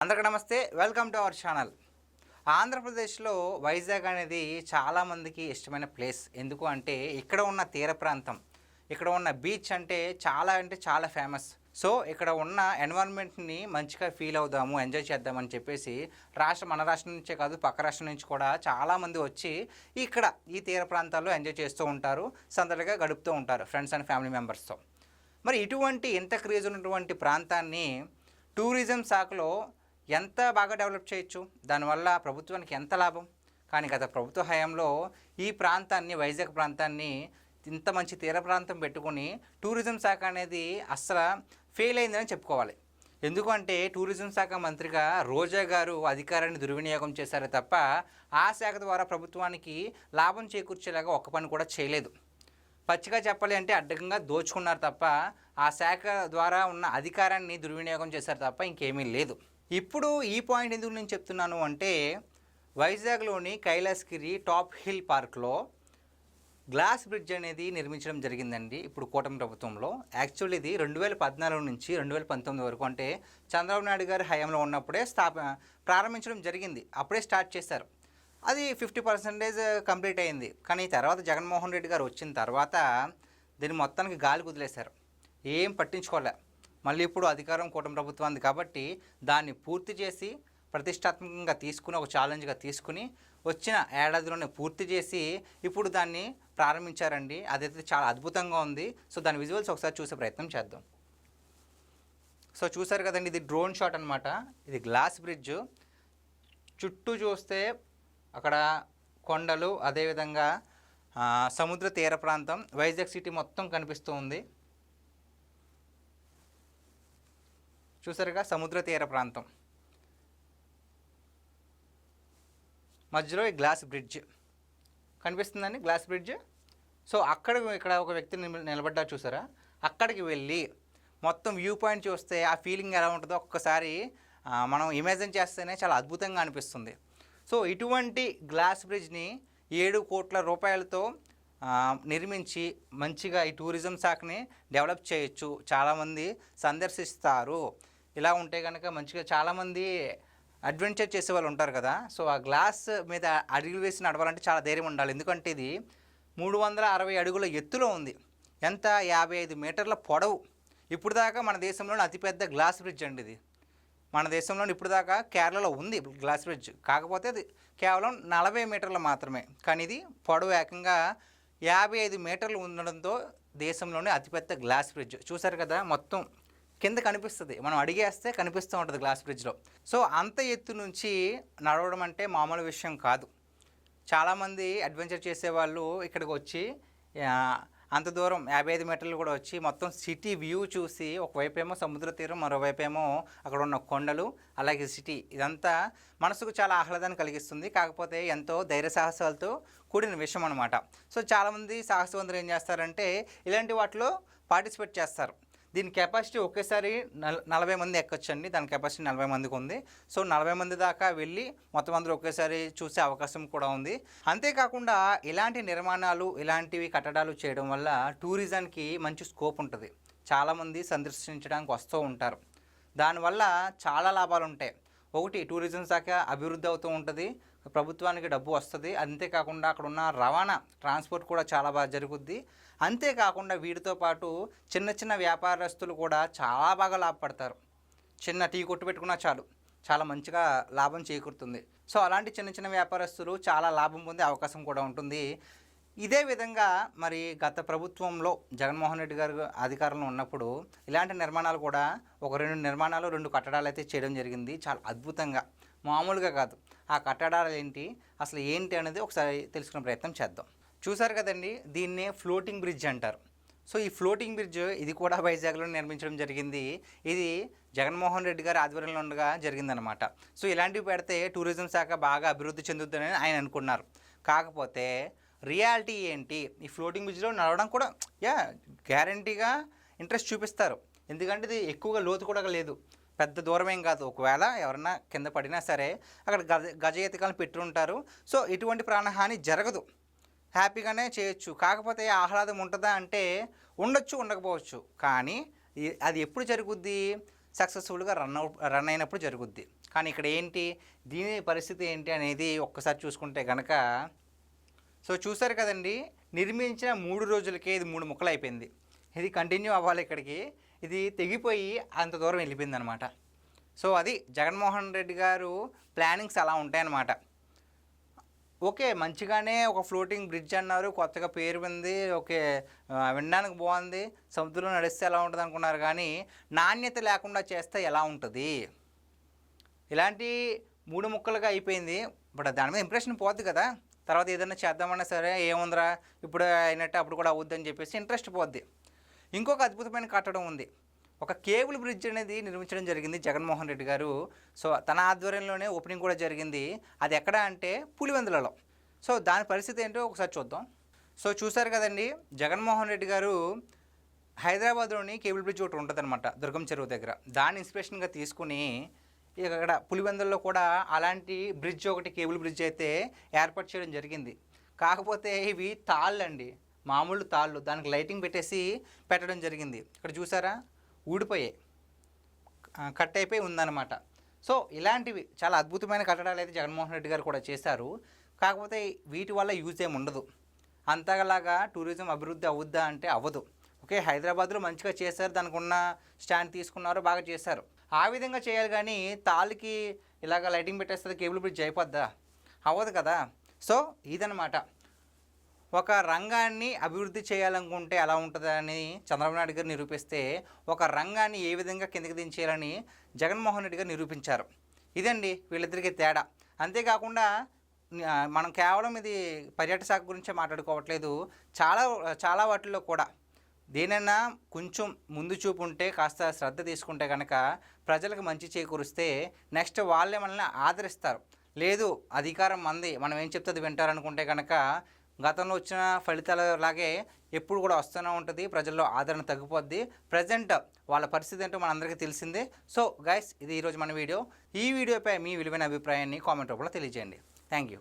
అందరికీ నమస్తే, welcome to our channel. ఆంధ్రప్రదేశ్లో వైజాగ్ అనేది చాలామందికి ఇష్టమైన ప్లేస్. ఎందుకు అంటే ఇక్కడ ఉన్న తీర ప్రాంతం, ఇక్కడ ఉన్న బీచ్ అంటే చాలా ఫేమస్. సో ఇక్కడ ఉన్న ఎన్వైరన్మెంట్ని మంచిగా ఫీల్ అవుదాము, ఎంజాయ్ చేద్దామని చెప్పేసి మన రాష్ట్రం నుంచే కాదు పక్క రాష్ట్రం నుంచి కూడా చాలామంది వచ్చి ఇక్కడ ఈ తీర ప్రాంతాల్లో ఎంజాయ్ చేస్తూ ఉంటారు, సందడిగా గడుపుతూ ఉంటారు ఫ్రెండ్స్ అండ్ ఫ్యామిలీ మెంబర్స్తో. మరి ఇటువంటి ఇంత క్రేజ్ ఉన్నటువంటి ప్రాంతాన్ని టూరిజం శాఖలో ఎంత బాగా డెవలప్ చేయొచ్చు, దానివల్ల ప్రభుత్వానికి ఎంత లాభం. కానీ గత ప్రభుత్వ హయాంలో ఈ ప్రాంతాన్ని, వైజాగ్ ప్రాంతాన్ని ఇంత మంచి తీర ప్రాంతం పెట్టుకుని టూరిజం శాఖ అనేది అస్సలు ఫెయిల్ అయిందని చెప్పుకోవాలి. ఎందుకంటే టూరిజం శాఖ మంత్రిగా రోజా గారు అధికారాన్ని దుర్వినియోగం చేశారే తప్ప ఆ శాఖ ద్వారా ప్రభుత్వానికి లాభం చేకూర్చేలాగా ఒక్క పని కూడా చేయలేదు. పచ్చిగా చెప్పాలి అంటే అడ్డంగా దోచుకున్నారు తప్ప ఆ శాఖ ద్వారా ఉన్న అధికారాన్ని దుర్వినియోగం చేశారు తప్ప ఇంకేమీ లేదు. ఇప్పుడు ఈ పాయింట్ ఎందుకు నేను చెప్తున్నాను అంటే, వైజాగ్లోని కైలాసగిరి టాప్ హిల్ పార్క్లో గ్లాస్ బ్రిడ్జ్ అనేది నిర్మించడం జరిగిందండి ఇప్పుడు కూటమి ప్రభుత్వంలో. యాక్చువల్లీ ఇది 2014 నుంచి 2019 వరకు, అంటే చంద్రబాబు నాయుడు గారి హయాంలో ఉన్నప్పుడే ప్రారంభించడం జరిగింది. అప్పుడే స్టార్ట్ చేశారు. అది 50% కంప్లీట్ అయింది. కానీ తర్వాత జగన్మోహన్ రెడ్డి గారు వచ్చిన తర్వాత దీన్ని మొత్తానికి గాలి కుదిలేశారు, ఏం పట్టించుకోలే. మళ్ళీ ఇప్పుడు అధికారం కూటమి ప్రభుత్వానికి కాబట్టి దాన్ని పూర్తి చేసి ప్రతిష్టాత్మకంగా తీసుకుని, ఒక ఛాలెంజ్గా తీసుకుని వచ్చిన ఏడాదిలోనే పూర్తి చేసి ఇప్పుడు దాన్ని ప్రారంభించారండి. అదైతే చాలా అద్భుతంగా ఉంది. సో దాని విజువల్స్ ఒకసారి చూసే ప్రయత్నం చేద్దాం. సో చూసారు కదండి, ఇది డ్రోన్ షాట్ అనమాట. ఇది గ్లాస్ బ్రిడ్జ్. చుట్టూ చూస్తే అక్కడ కొండలు, అదేవిధంగా సముద్ర తీర ప్రాంతం, వైజాగ్ సిటీ మొత్తం కనిపిస్తూ ఉంది. చూసారుగా, సముద్ర తీర ప్రాంతం మధ్యలో ఈ గ్లాస్ బ్రిడ్జ్ కనిపిస్తుందండి, గ్లాస్ బ్రిడ్జ్. సో ఇక్కడ ఒక వ్యక్తి నిలబడ్డారు చూసారా, అక్కడికి వెళ్ళి మొత్తం వ్యూ పాయింట్ చూస్తే ఆ ఫీలింగ్ ఎలా ఉంటుందో ఒక్కసారి మనం ఇమాజిన్ చేస్తేనే చాలా అద్భుతంగా అనిపిస్తుంది. సో ఇటువంటి గ్లాస్ బ్రిడ్జ్ని 7 కోట్ల రూపాయలతో నిర్మించి మంచిగా ఈ టూరిజం శాఖని డెవలప్ చేయొచ్చు, చాలామంది సందర్శిస్తారు. ఇలా ఉంటే కనుక మంచిగా చాలామంది అడ్వెంచర్ చేసే వాళ్ళు ఉంటారు కదా. సో ఆ గ్లాస్ మీద అడుగులు వేసి నడవాలంటే చాలా ధైర్యం ఉండాలి. ఎందుకంటే ఇది 360 అడుగుల ఎత్తులో ఉంది. ఎంత, 55 మీటర్ల పొడవు. ఇప్పుడు దాకా మన దేశంలోని అతిపెద్ద గ్లాస్ బ్రిడ్జ్ అండి ఇది. మన దేశంలోని ఇప్పుడు దాకా కేరళలో ఉంది గ్లాస్ బ్రిడ్జ్, కాకపోతే అది కేవలం 40 మీటర్లు మాత్రమే. కానీ ఇది పొడవు ఏకంగా 55 మీటర్లు ఉండడంతో దేశంలోనే అతిపెద్ద గ్లాస్ బ్రిడ్జ్. చూసారు కదా, మొత్తం కింద కనిపిస్తుంది, మనం అడిగేస్తే కనిపిస్తూ ఉంటుంది గ్లాస్ బ్రిడ్జ్లో. సో అంత ఎత్తు నుంచి నడవడం అంటే మామూలు విషయం కాదు. చాలామంది అడ్వెంచర్ చేసేవాళ్ళు ఇక్కడికి వచ్చి అంత దూరం 55 మీటర్లు కూడా వచ్చి మొత్తం సిటీ వ్యూ చూసి, ఒకవైపేమో సముద్ర తీరం, మరోవైపేమో అక్కడ ఉన్న కొండలు, అలాగే సిటీ, ఇదంతా మనసుకు చాలా ఆహ్లాదాన్ని కలిగిస్తుంది. కాకపోతే ఎంతో ధైర్య సాహసాలతో కూడిన విషయం అనమాట. సో చాలామంది సాహసవంతులు ఏం చేస్తారంటే ఇలాంటి వాటిలో పార్టిసిపేట్ చేస్తారు. దీని కెపాసిటీ ఒకేసారి 40 మంది ఎక్కొచ్చండి. దాని కెపాసిటీ 40 మందికి ఉంది. సో 40 మంది దాకా వెళ్ళి మొత్తం అందరూ ఒకేసారి చూసే అవకాశం కూడా ఉంది. అంతేకాకుండా ఇలాంటి నిర్మాణాలు, ఇలాంటివి కట్టడాలు చేయడం వల్ల టూరిజంకి మంచి స్కోప్ ఉంటుంది. చాలామంది సందర్శించడానికి వస్తూ ఉంటారు. దానివల్ల చాలా లాభాలు ఉంటాయి. ఒకటి, టూరిజం శాఖ అభివృద్ధి అవుతూ ఉంటుంది, ప్రభుత్వానికి డబ్బు వస్తుంది. అంతేకాకుండా అక్కడ ఉన్న రవాణా, ట్రాన్స్పోర్ట్ కూడా చాలా బాగా జరుగుద్ది. అంతేకాకుండా వీటితో పాటు చిన్న చిన్న వ్యాపారస్తులు కూడా చాలా బాగా లాభపడతారు. చిన్న టీ కొట్టు పెట్టుకున్నా చాలు, చాలా మంచిగా లాభం చేకూరుతుంది. సో అలాంటి చిన్న చిన్న వ్యాపారస్తులు చాలా లాభం పొందే అవకాశం కూడా ఉంటుంది. ఇదే విధంగా మరి గత ప్రభుత్వంలో జగన్మోహన్ రెడ్డి గారు అధికారంలో ఉన్నప్పుడు ఇలాంటి నిర్మాణాలు కూడా ఒక 2 కట్టడాలు అయితే చేయడం జరిగింది. చాలా అద్భుతంగా, మామూలుగా కాదు. ఆ కట్టడాలు ఏంటి, అసలు ఏంటి అనేది ఒకసారి తెలుసుకునే ప్రయత్నం చేద్దాం. చూసారు కదండి, దీన్నే ఫ్లోటింగ్ బ్రిడ్జ్ అంటారు. సో ఈ ఫ్లోటింగ్ బ్రిడ్జ్ ఇది కూడా వైజాగ్లో నిర్మించడం జరిగింది. ఇది జగన్మోహన్ రెడ్డి గారి ఆధ్వర్యంలో ఉండగా జరిగిందనమాట. సో ఇలాంటివి పెడితే టూరిజం శాఖ బాగా అభివృద్ధి చెందుతుందని ఆయన అనుకున్నారు. కాకపోతే రియాలిటీ ఏంటి, ఈ ఫ్లోటింగ్ బ్రిడ్జ్లో నడవడం కూడా గ్యారంటీగా ఇంట్రెస్ట్ చూపిస్తారు. ఎందుకంటే ఇది ఎక్కువగా లోతు కూడా లేదు, పెద్ద దూరం ఏం కాదు. ఒకవేళ ఎవరన్నా కింద పడినా సరే అక్కడ గజ ఎతికాలను పెట్టి ఉంటారు. సో ఎటువంటి ప్రాణహాని జరగదు, హ్యాపీగానే చేయొచ్చు. కాకపోతే ఆహ్లాదం ఉంటుందా అంటే ఉండొచ్చు, ఉండకపోవచ్చు. కానీ అది ఎప్పుడు జరుగుద్ది, సక్సెస్ఫుల్గా రన్ అయినప్పుడు జరుగుద్ది. కానీ ఇక్కడ ఏంటి, దీని పరిస్థితి ఏంటి అనేది ఒక్కసారి చూసుకుంటే కనుక, సో చూసారు కదండి, నిర్మించిన 3 రోజులకే ఇది 3 ముక్కలు అయిపోయింది. ఇది కంటిన్యూ అవ్వాలి ఇక్కడికి, ఇది తెగిపోయి అంత దూరం వెళ్ళిపోయింది అనమాట. సో అది జగన్మోహన్ రెడ్డి గారు ప్లానింగ్స్ అలా ఉంటాయన్నమాట. ఓకే, మంచిగానే ఒక ఫ్లోటింగ్ బ్రిడ్జ్ అన్నారు, కొత్తగా పేరు ఉంది, ఓకే వినడానికి బాగుంది, సముద్రంలో నడిస్తే ఎలా ఉంటుంది అనుకున్నారు, కానీ నాణ్యత లేకుండా చేస్తే ఎలా ఉంటుంది? ఇలాంటి 3 ముక్కలుగా అయిపోయింది. బట్ దాని మీద ఇంప్రెషన్ పోద్ది కదా, తర్వాత ఏదైనా చేద్దామన్నా సరే ఏముందిరా ఇప్పుడు అయినట్టు అప్పుడు కూడా అవుద్దని చెప్పేసి ఇంట్రెస్ట్ పోద్ది. ఇంకొక అద్భుతమైన కట్టడం ఉంది. ఒక కేబుల్ బ్రిడ్జ్ అనేది నిర్మించడం జరిగింది జగన్మోహన్ రెడ్డి గారు. సో తన ఆధ్వర్యంలోనే ఓపెనింగ్ కూడా జరిగింది. అది ఎక్కడ అంటే పులివెందులలో. సో దాని పరిస్థితి ఏంటో ఒకసారి చూద్దాం. సో చూసారు కదండి, జగన్మోహన్ రెడ్డి గారు హైదరాబాద్లోని కేబుల్ బ్రిడ్జ్ ఒకటి ఉంటుంది అనమాట, దుర్గం చెరువు దగ్గర. దాన్ని ఇన్స్పిరేషన్గా తీసుకుని ఇక్కడ పులివెందుల్లో కూడా అలాంటి బ్రిడ్జ్ ఒకటి, కేబుల్ బ్రిడ్జ్ అయితే ఏర్పాటు చేయడం జరిగింది. కాకపోతే ఇవి తాళ్ళు అండి, మామూలు తాళ్ళు, దానికి లైటింగ్ పెట్టడం జరిగింది. ఇక్కడ చూసారా, ఊడిపోయాయి, కట్ అయిపోయి ఉందన్నమాట. సో ఇలాంటివి చాలా అద్భుతమైన కట్టడాలు అయితే జగన్మోహన్ రెడ్డి గారు కూడా చేశారు. కాకపోతే వీటి వల్ల యూజ్ ఏమి ఉండదు, అంతలాగా టూరిజం అభివృద్ధి అవుద్దా అంటే అవ్వదు. ఓకే, హైదరాబాద్లో మంచిగా చేశారు, దానికి ఉన్న స్టాండ్ తీసుకున్నారు, బాగా చేశారు, ఆ విధంగా చేయాలి. కానీ తాళ్ళకి ఇలాగ లైటింగ్ పెట్టేస్తుంది, కేబుల్ బ్రిడ్జ్ అయిపోద్దా? అవ్వదు కదా. సో ఇదన్నమాట, ఒక రంగాన్ని అభివృద్ధి చేయాలనుకుంటే ఎలా ఉంటుందని చంద్రబాబు నాయుడు గారు నిరూపిస్తే, ఒక రంగాన్ని ఏ విధంగా కిందకి దించేయాలని జగన్మోహన్ రెడ్డి గారు నిరూపించారు. ఇదండి వీళ్ళిద్దరికీ తేడా. అంతేకాకుండా మనం కేవలం ఇది పర్యాటక శాఖ గురించే మాట్లాడుకోవట్లేదు, చాలా వాటిల్లో కూడా దేనైనా కొంచెం ముందు చూపు ఉంటే, కాస్త శ్రద్ధ తీసుకుంటే కనుక ప్రజలకు మంచి చేకూరిస్తే నెక్స్ట్ వాళ్ళే మనల్ని ఆదరిస్తారు. లేదు అధికారం మంది, మనం ఏం చెప్తే అది వింటారనుకుంటే కనుక గతంలో వచ్చిన ఫలితాల లాగే ఎప్పుడు కూడా వస్తూనే ఉంటుంది, ప్రజల్లో ఆదరణ తగ్గిపోద్ది. ప్రజెంట్ వాళ్ళ పరిస్థితి ఏంటో మనందరికీ తెలిసిందే. సో గైస్, ఇది ఈరోజు మన వీడియో. ఈ వీడియోపై మీ విలువైన అభిప్రాయాన్ని కామెంట్ రూపంలో తెలియజేయండి. Thank you.